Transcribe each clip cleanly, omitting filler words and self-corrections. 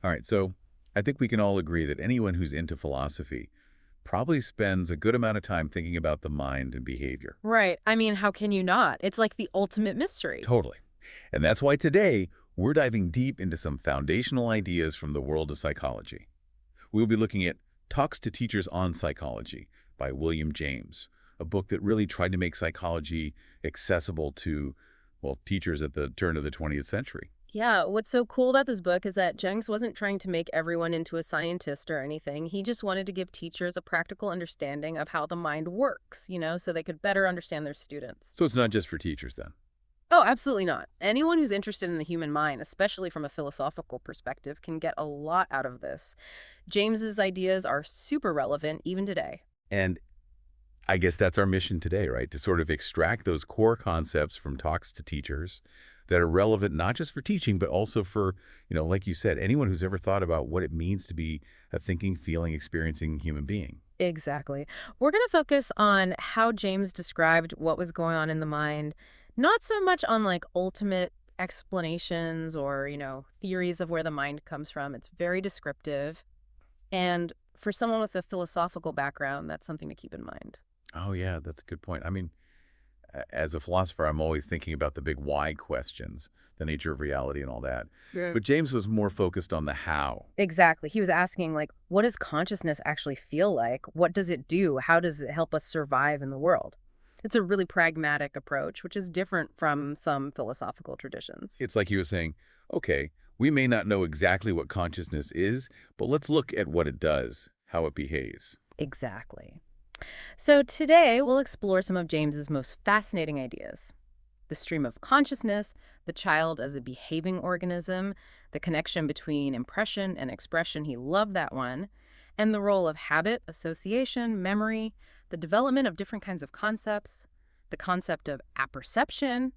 All right, so I think we can all agree that anyone who's into philosophy probably spends a good amount of time thinking about the mind and behavior. Right. I mean, how can you not? It's like the ultimate mystery. Totally. And that's why today we're diving deep into some foundational ideas from the world of psychology. We'll be looking at Talks to Teachers on Psychology by William James, a book that really tried to make psychology accessible to, well, teachers at the turn of the 20th century. Yeah, what's so cool about this book is that Jenks wasn't trying to make everyone into a scientist or anything. He just wanted to give teachers a practical understanding of how the mind works, so they could better understand their students. So it's not just for teachers then. Oh, absolutely not. Anyone who's interested in the human mind, especially from a philosophical perspective, can get a lot out of this. James's ideas are super relevant even today. And I guess that's our mission today, right? To sort of extract those core concepts from Talks to Teachers that are relevant not just for teaching, but also for, like you said, anyone who's ever thought about what it means to be a thinking, feeling, experiencing human being. Exactly. We're going to focus on how James described what was going on in the mind, not so much on like ultimate explanations or, theories of where the mind comes from. It's very descriptive. And for someone with a philosophical background, that's something to keep in mind. Oh, yeah, that's a good point. I mean, as a philosopher, I'm always thinking about the big why questions, the nature of reality and all that. Yeah. But James was more focused on the how. Exactly. He was asking, like, what does consciousness actually feel like? What does it do? How does it help us survive in the world? It's a really pragmatic approach, which is different from some philosophical traditions. It's like he was saying, okay, we may not know exactly what consciousness is, but let's look at what it does, how it behaves. Exactly. So today we'll explore some of James's most fascinating ideas. The stream of consciousness, the child as a behaving organism, the connection between impression and expression, he loved that one, and the role of habit, association, memory, the development of different kinds of concepts, the concept of apperception,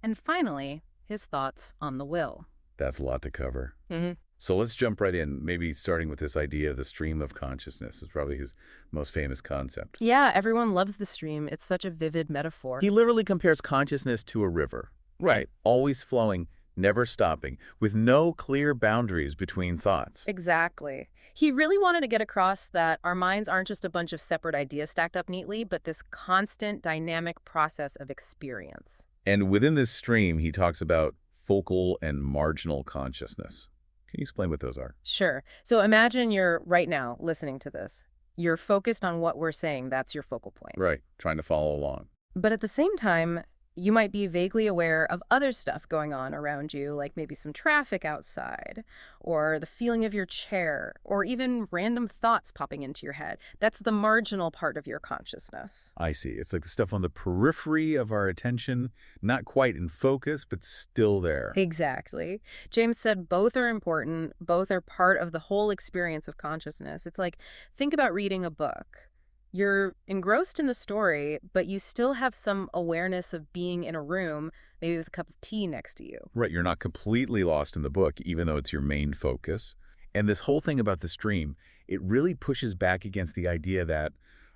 and finally, his thoughts on the will. That's a lot to cover. hmm So let's jump right in, maybe starting with this idea of the stream of consciousness is probably his most famous concept. Yeah, everyone loves the stream. It's such a vivid metaphor. He literally compares consciousness to a river. Right. Always flowing, never stopping, with no clear boundaries between thoughts. Exactly. He really wanted to get across that our minds aren't just a bunch of separate ideas stacked up neatly, but this constant dynamic process of experience. And within this stream, he talks about focal and marginal consciousness. Can you explain what those are? Sure. So imagine you're right now listening to this. You're focused on what we're saying. That's your focal point. Right. Trying to follow along. But at the same time, you might be vaguely aware of other stuff going on around you, like maybe some traffic outside, or the feeling of your chair, or even random thoughts popping into your head. That's the marginal part of your consciousness. I see. It's like the stuff on the periphery of our attention, not quite in focus, but still there. Exactly. James said both are important, both are part of the whole experience of consciousness. It's like, think about reading a book. You're engrossed in the story, but you still have some awareness of being in a room, maybe with a cup of tea next to you. Right. You're not completely lost in the book, even though it's your main focus. And this whole thing about the stream, it really pushes back against the idea that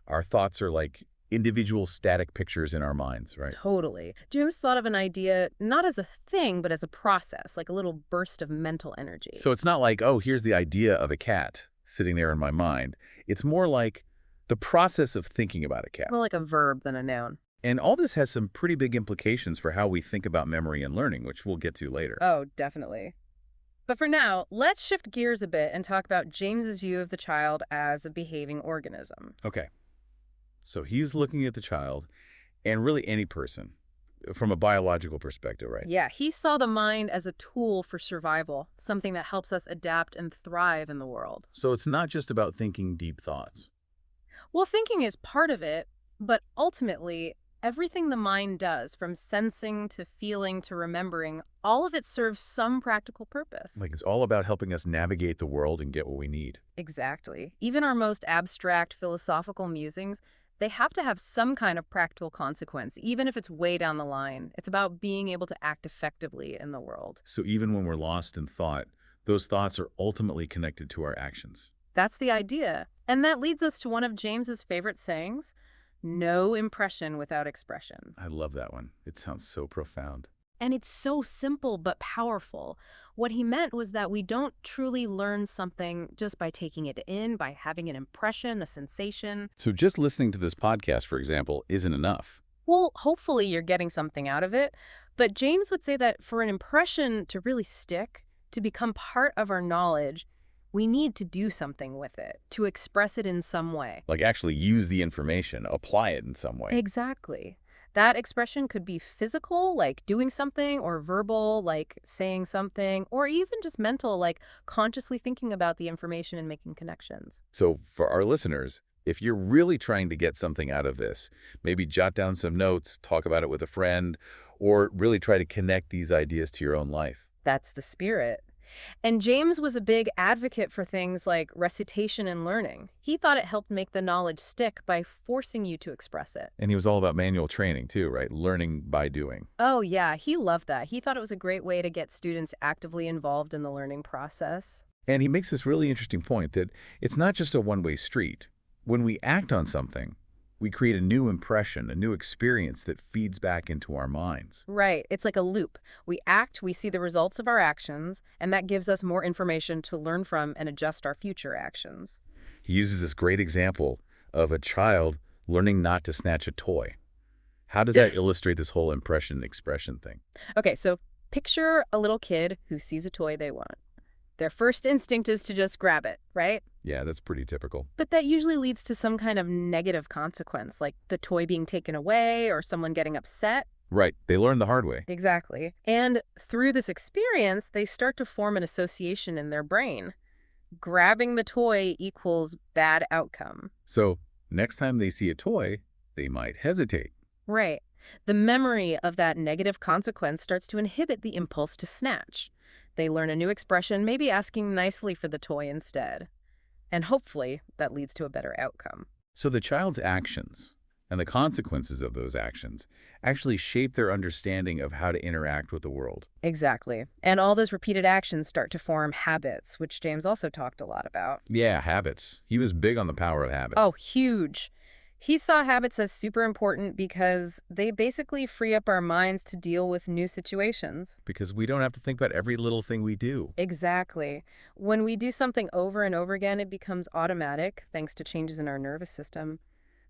our thoughts are like individual static pictures in our minds, right? Totally. James thought of an idea not as a thing, but as a process, like a little burst of mental energy. So it's not like, oh, here's the idea of a cat sitting there in my mind. It's more like the process of thinking about a cat. More like a verb than a noun. And all this has some pretty big implications for how we think about memory and learning, which we'll get to later. Oh, definitely. But for now, let's shift gears a bit and talk about James's view of the child as a behaving organism. Okay. So he's looking at the child and really any person from a biological perspective, right? Yeah, he saw the mind as a tool for survival, something that helps us adapt and thrive in the world. So it's not just about thinking deep thoughts. Well, thinking is part of it, but ultimately, everything the mind does, from sensing to feeling to remembering, all of it serves some practical purpose. Like it's all about helping us navigate the world and get what we need. Exactly. Even our most abstract philosophical musings, they have to have some kind of practical consequence, even if it's way down the line. It's about being able to act effectively in the world. So even when we're lost in thought, those thoughts are ultimately connected to our actions. That's the idea. And that leads us to one of James's favorite sayings, no impression without expression. I love that one. It sounds so profound. And it's so simple but powerful. What he meant was that we don't truly learn something just by taking it in, by having an impression, a sensation. So just listening to this podcast, for example, isn't enough. Well, hopefully you're getting something out of it. But James would say that for an impression to really stick, to become part of our knowledge, we need to do something with it, to express it in some way. Like actually use the information, apply it in some way. Exactly. That expression could be physical, like doing something, or verbal, like saying something, or even just mental, like consciously thinking about the information and making connections. So for our listeners, if you're really trying to get something out of this, maybe jot down some notes, talk about it with a friend, or really try to connect these ideas to your own life. That's the spirit. And James was a big advocate for things like recitation and learning. He thought it helped make the knowledge stick by forcing you to express it. And he was all about manual training too, right? Learning by doing. Oh, yeah, he loved that. He thought it was a great way to get students actively involved in the learning process. And he makes this really interesting point that it's not just a one-way street. When we act on something, we create a new impression, a new experience that feeds back into our minds. Right. It's like a loop. We act, we see the results of our actions, and that gives us more information to learn from and adjust our future actions. He uses this great example of a child learning not to snatch a toy. How does that illustrate this whole impression expression thing? Okay, so picture a little kid who sees a toy they want. Their first instinct is to just grab it, right? Yeah, that's pretty typical. But that usually leads to some kind of negative consequence, like the toy being taken away or someone getting upset. Right. They learn the hard way. Exactly. And through this experience, they start to form an association in their brain. Grabbing the toy equals bad outcome. So next time they see a toy, they might hesitate. Right. The memory of that negative consequence starts to inhibit the impulse to snatch. They learn a new expression, maybe asking nicely for the toy instead. And hopefully, that leads to a better outcome. So the child's actions and the consequences of those actions actually shape their understanding of how to interact with the world. Exactly. And all those repeated actions start to form habits, which James also talked a lot about. Yeah, habits. He was big on the power of habit. Oh, huge. He saw habits as super important because they basically free up our minds to deal with new situations. Because we don't have to think about every little thing we do. Exactly. When we do something over and over again, it becomes automatic thanks to changes in our nervous system.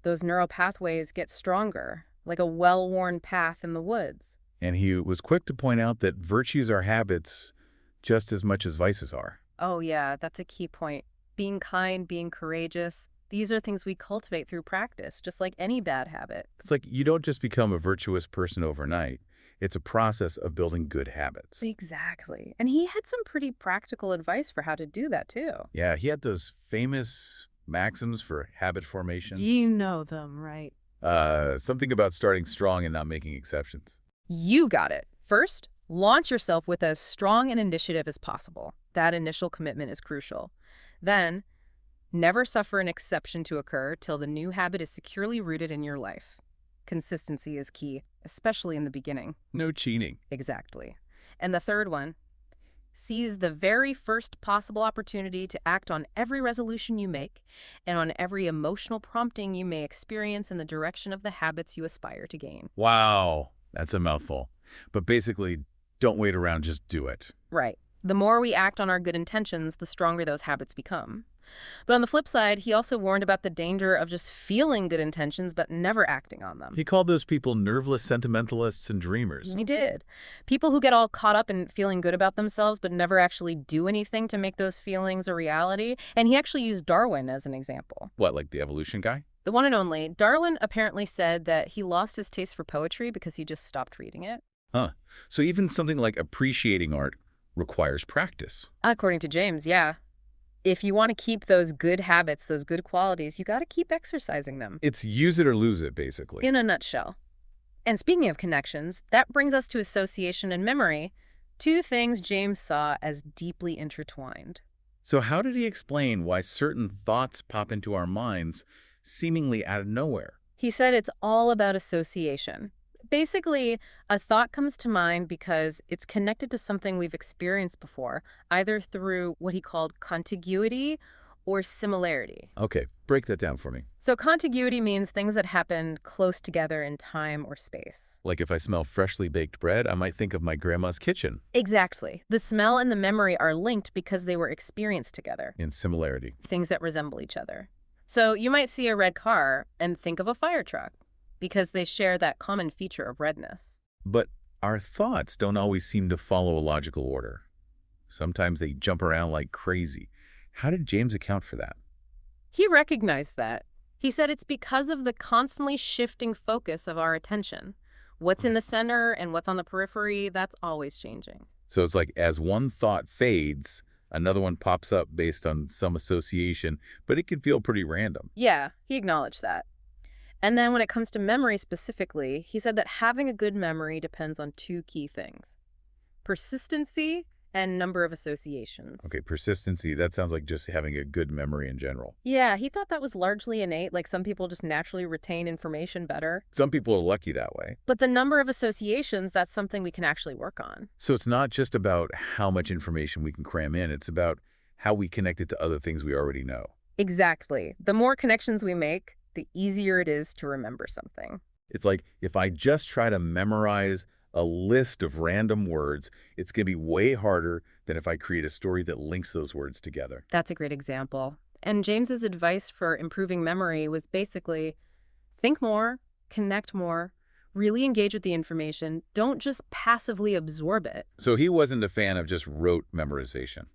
Those neural pathways get stronger, like a well-worn path in the woods. And he was quick to point out that virtues are habits just as much as vices are. Oh yeah, that's a key point. Being kind, being courageous, these are things we cultivate through practice, just like any bad habit. It's like you don't just become a virtuous person overnight. It's a process of building good habits. Exactly. And he had some pretty practical advice for how to do that, too. Yeah, he had those famous maxims for habit formation. You know them, right? Something about starting strong and not making exceptions. You got it. First, launch yourself with as strong an initiative as possible. That initial commitment is crucial. Then, never suffer an exception to occur till the new habit is securely rooted in your life. Consistency is key, especially in the beginning. No cheating. Exactly. And the third one, seize the very first possible opportunity to act on every resolution you make and on every emotional prompting you may experience in the direction of the habits you aspire to gain. Wow, that's a mouthful. But basically, don't wait around, just do it. Right. The more we act on our good intentions, the stronger those habits become. But on the flip side, he also warned about the danger of just feeling good intentions but never acting on them. He called those people nerveless sentimentalists and dreamers. He did. People who get all caught up in feeling good about themselves but never actually do anything to make those feelings a reality. And he actually used Darwin as an example. What, like the evolution guy? The one and only. Darwin apparently said that he lost his taste for poetry because he just stopped reading it. Huh. So even something like appreciating art requires practice. According to James, yeah. If you want to keep those good habits, those good qualities, you got to keep exercising them. It's use it or lose it, basically. In a nutshell. And speaking of connections, that brings us to association and memory, two things James saw as deeply intertwined. So how did he explain why certain thoughts pop into our minds seemingly out of nowhere? He said it's all about association. Basically, a thought comes to mind because it's connected to something we've experienced before, either through what he called contiguity or similarity. Okay, break that down for me. So contiguity means things that happen close together in time or space. Like if I smell freshly baked bread, I might think of my grandma's kitchen. Exactly. The smell and the memory are linked because they were experienced together, In similarity. things that resemble each other. So you might see a red car and think of a fire truck because they share that common feature of redness. But our thoughts don't always seem to follow a logical order. Sometimes they jump around like crazy. How did James account for that? He recognized that. He said it's because of the constantly shifting focus of our attention. What's in the center and what's on the periphery, that's always changing. So it's like as one thought fades, another one pops up based on some association, but it can feel pretty random. Yeah, he acknowledged that. And then when it comes to memory specifically, he said that having a good memory depends on two key things: persistency and number of associations. Okay, persistency, that sounds like just having a good memory in general. Yeah, he thought that was largely innate, like some people just naturally retain information better. Some people are lucky that way. But the number of associations, that's something we can actually work on. So it's not just about how much information we can cram in, it's about how we connect it to other things we already know. Exactly. The more connections we make, the easier it is to remember something. It's like if I just try to memorize a list of random words, it's going to be way harder than if I create a story that links those words together. That's a great example. And James's advice for improving memory was basically think more, connect more, really engage with the information. Don't just passively absorb it. So he wasn't a fan of just rote memorization.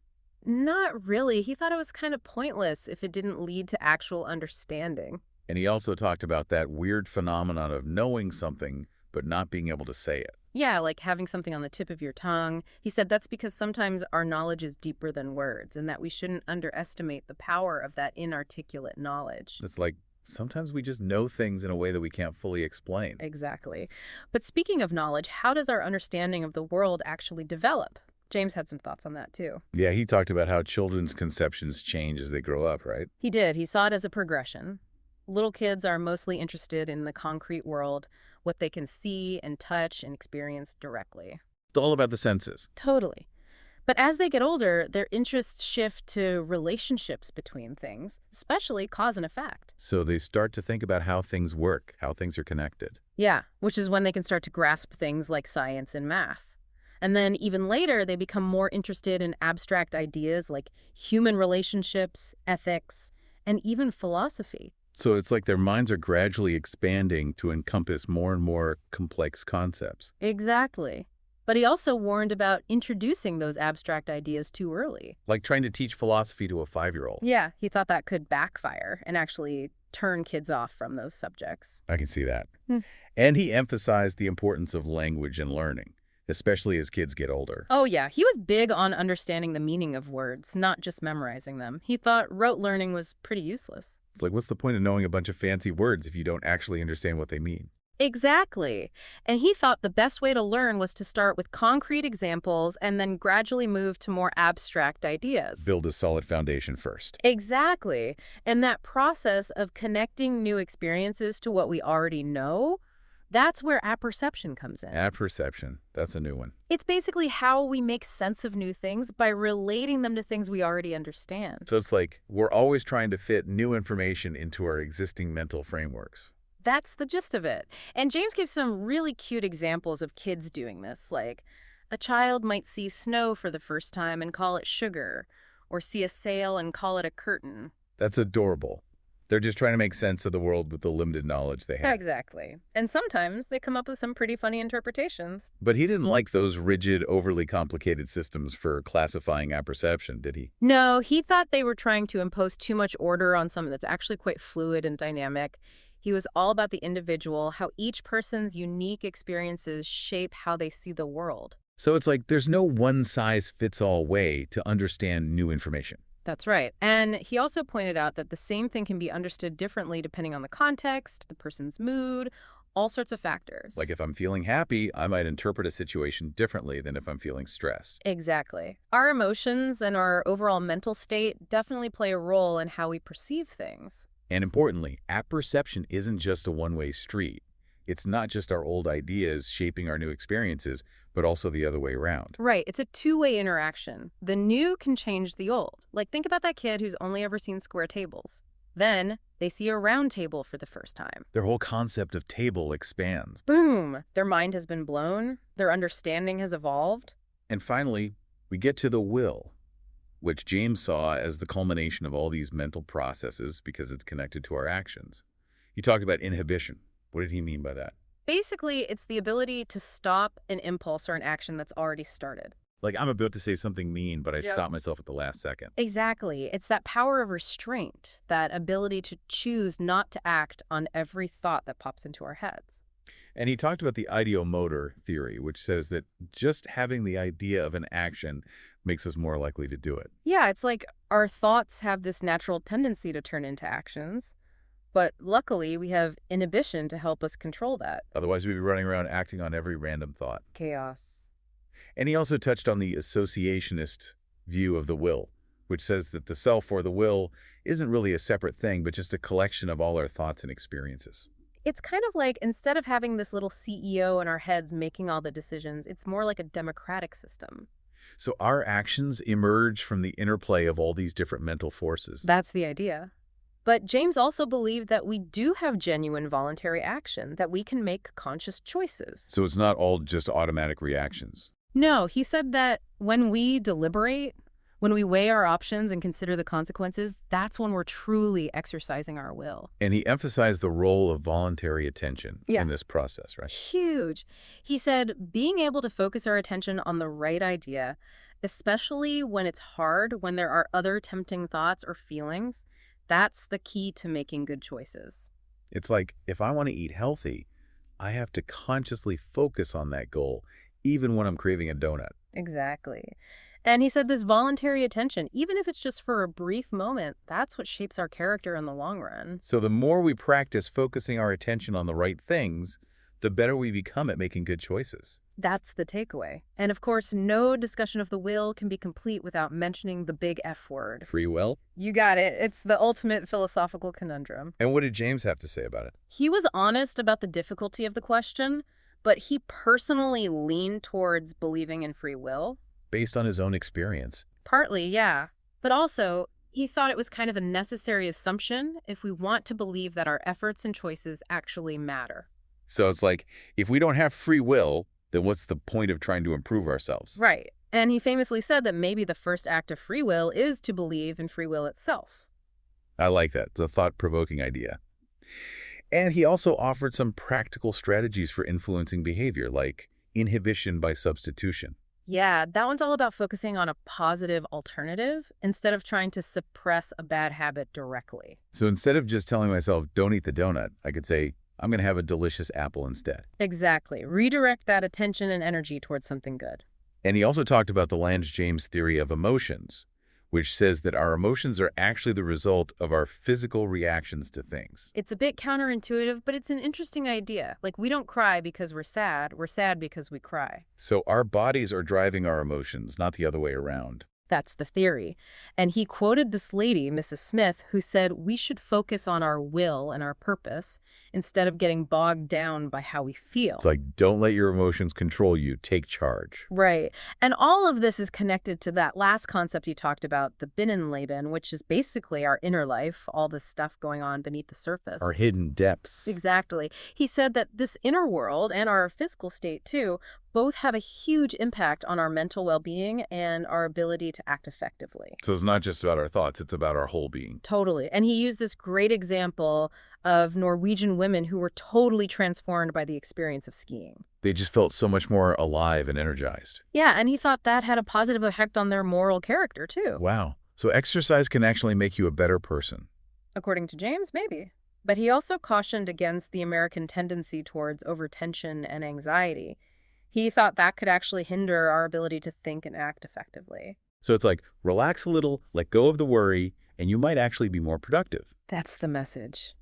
Not really. He thought it was kind of pointless if it didn't lead to actual understanding. And he also talked about that weird phenomenon of knowing something but not being able to say it. Yeah, like having something on the tip of your tongue. He said that's because sometimes our knowledge is deeper than words and that we shouldn't underestimate the power of that inarticulate knowledge. It's like sometimes we just know things in a way that we can't fully explain. Exactly. But speaking of knowledge, how does our understanding of the world actually develop? James had some thoughts on that too. Yeah, he talked about how children's conceptions change as they grow up, right? He did. He saw it as a progression. Little kids are mostly interested in the concrete world, what they can see and touch and experience directly. It's all about the senses. Totally. But as they get older, their interests shift to relationships between things, especially cause and effect. So they start to think about how things work, how things are connected. Yeah, which is when they can start to grasp things like science and math. And then even later, they become more interested in abstract ideas like human relationships, ethics, and even philosophy. So it's like their minds are gradually expanding to encompass more and more complex concepts. Exactly. But he also warned about introducing those abstract ideas too early. Like trying to teach philosophy to a 5-year-old. Yeah, he thought that could backfire and actually turn kids off from those subjects. I can see that. Hmm. And he emphasized the importance of language and learning, especially as kids get older. Oh yeah, he was big on understanding the meaning of words, not just memorizing them. He thought rote learning was pretty useless. It's like, what's the point of knowing a bunch of fancy words if you don't actually understand what they mean? Exactly. And he thought the best way to learn was to start with concrete examples and then gradually move to more abstract ideas. Build a solid foundation first. Exactly. And that process of connecting new experiences to what we already know, that's where apperception comes in. Apperception. That's a new one. It's basically how we make sense of new things by relating them to things we already understand. So it's like we're always trying to fit new information into our existing mental frameworks. That's the gist of it. And James gives some really cute examples of kids doing this, like a child might see snow for the first time and call it sugar, or see a sail and call it a curtain. That's adorable. They're just trying to make sense of the world with the limited knowledge they have. Exactly. And sometimes they come up with some pretty funny interpretations. But he didn't like those rigid, overly complicated systems for classifying apperception, did he? No, he thought they were trying to impose too much order on something that's actually quite fluid and dynamic. He was all about the individual, how each person's unique experiences shape how they see the world. So it's like there's no one-size-fits-all way to understand new information. That's right. And he also pointed out that the same thing can be understood differently depending on the context, the person's mood, all sorts of factors. Like if I'm feeling happy, I might interpret a situation differently than if I'm feeling stressed. Exactly. Our emotions and our overall mental state definitely play a role in how we perceive things. And importantly, apperception isn't just a one-way street. It's not just our old ideas shaping our new experiences, but also the other way around. Right, it's a two-way interaction. The new can change the old. Like, think about that kid who's only ever seen square tables. Then they see a round table for the first time. Their whole concept of table expands. Boom! Their mind has been blown. Their understanding has evolved. And finally, we get to the will, which James saw as the culmination of all these mental processes because it's connected to our actions. He talked about inhibition. What did he mean by that? Basically, it's the ability to stop an impulse or an action that's already started. Like, I'm about to say something mean, but I Yep. stop myself at the last second. Exactly. It's that power of restraint, that ability to choose not to act on every thought that pops into our heads. And he talked about the ideomotor theory, which says that just having the idea of an action makes us more likely to do it. Yeah, it's like our thoughts have this natural tendency to turn into actions, but luckily we have inhibition to help us control that. Otherwise, we'd be running around acting on every random thought. Chaos. And he also touched on the associationist view of the will, which says that the self or the will isn't really a separate thing, but just a collection of all our thoughts and experiences. It's kind of like instead of having this little CEO in our heads making all the decisions, it's more like a democratic system. So our actions emerge from the interplay of all these different mental forces. That's the idea. But James also believed that we do have genuine voluntary action, that we can make conscious choices. So it's not all just automatic reactions. No, he said that when we deliberate, when we weigh our options and consider the consequences, that's when we're truly exercising our will. And he emphasized the role of voluntary attention Yeah. in this process, right? Huge. He said being able to focus our attention on the right idea, especially when it's hard, when there are other tempting thoughts or feelings, that's the key to making good choices. It's like, if I want to eat healthy, I have to consciously focus on that goal, even when I'm craving a donut. Exactly. And he said this voluntary attention, even if it's just for a brief moment, that's what shapes our character in the long run. So the more we practice focusing our attention on the right things, the better we become at making good choices. That's the takeaway. And of course, no discussion of the will can be complete without mentioning the big F word. Free will? You got it. It's the ultimate philosophical conundrum. And what did James have to say about it? He was honest about the difficulty of the question, but he personally leaned towards believing in free will. Based on his own experience. Partly, yeah. But also, he thought it was kind of a necessary assumption if we want to believe that our efforts and choices actually matter. So it's like, if we don't have free will, then what's the point of trying to improve ourselves? Right. And he famously said that maybe the first act of free will is to believe in free will itself. I like that. It's a thought-provoking idea. And he also offered some practical strategies for influencing behavior, like inhibition by substitution. Yeah, that one's all about focusing on a positive alternative instead of trying to suppress a bad habit directly. So instead of just telling myself, don't eat the donut, I could say, I'm going to have a delicious apple instead. Exactly. Redirect that attention and energy towards something good. And he also talked about the Lange-James theory of emotions, which says that our emotions are actually the result of our physical reactions to things. It's a bit counterintuitive, but it's an interesting idea. Like, we don't cry because we're sad because we cry. So our bodies are driving our emotions, not the other way around. That's the theory. And he quoted this lady, Mrs. Smith, who said we should focus on our will and our purpose instead of getting bogged down by how we feel. It's like, don't let your emotions control you. Take charge. Right. And all of this is connected to that last concept you talked about, the Binnenleben, which is basically our inner life, all the stuff going on beneath the surface. Our hidden depths. Exactly. He said that this inner world and our physical state, too, both have a huge impact on our mental well-being and our ability to act effectively. So it's not just about our thoughts, it's about our whole being. Totally. And he used this great example of Norwegian women who were totally transformed by the experience of skiing. They just felt so much more alive and energized. Yeah, and he thought that had a positive effect on their moral character, too. Wow. So exercise can actually make you a better person. According to James, maybe. But he also cautioned against the American tendency towards overtension and anxiety. He thought that could actually hinder our ability to think and act effectively. So it's like, relax a little, let go of the worry, and you might actually be more productive. That's the message.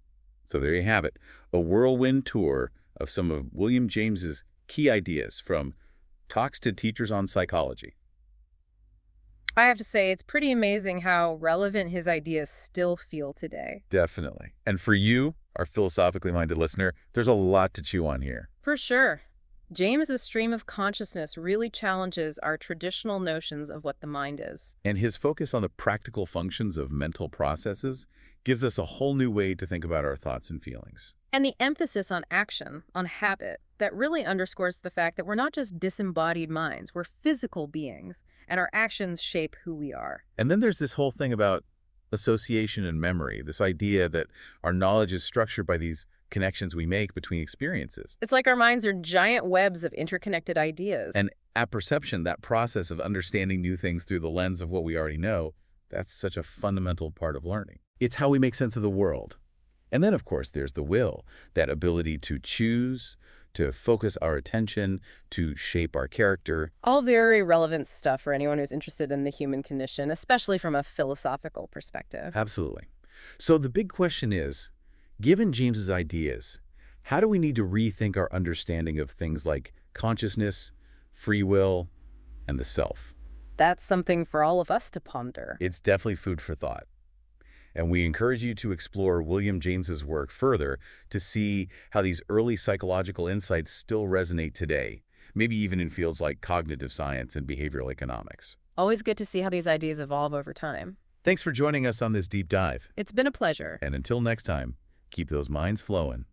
So there you have it, a whirlwind tour of some of William James's key ideas from Talks to Teachers on Psychology. I have to say, it's pretty amazing how relevant his ideas still feel today. Definitely. And for you, our philosophically minded listener, there's a lot to chew on here. For sure. James's stream of consciousness really challenges our traditional notions of what the mind is. And his focus on the practical functions of mental processes gives us a whole new way to think about our thoughts and feelings. And the emphasis on action, on habit, that really underscores the fact that we're not just disembodied minds, we're physical beings, and our actions shape who we are. And then there's this whole thing about association and memory, this idea that our knowledge is structured by these connections we make between experiences. It's like our minds are giant webs of interconnected ideas. And apperception, that process of understanding new things through the lens of what we already know, that's such a fundamental part of learning. It's how we make sense of the world. And then, of course, there's the will, that ability to choose, to focus our attention, to shape our character. All very relevant stuff for anyone who's interested in the human condition, especially from a philosophical perspective. Absolutely. So the big question is, given James's ideas, how do we need to rethink our understanding of things like consciousness, free will, and the self? That's something for all of us to ponder. It's definitely food for thought. And we encourage you to explore William James's work further to see how these early psychological insights still resonate today, maybe even in fields like cognitive science and behavioral economics. Always good to see how these ideas evolve over time. Thanks for joining us on this deep dive. It's been a pleasure. And until next time, keep those minds flowing.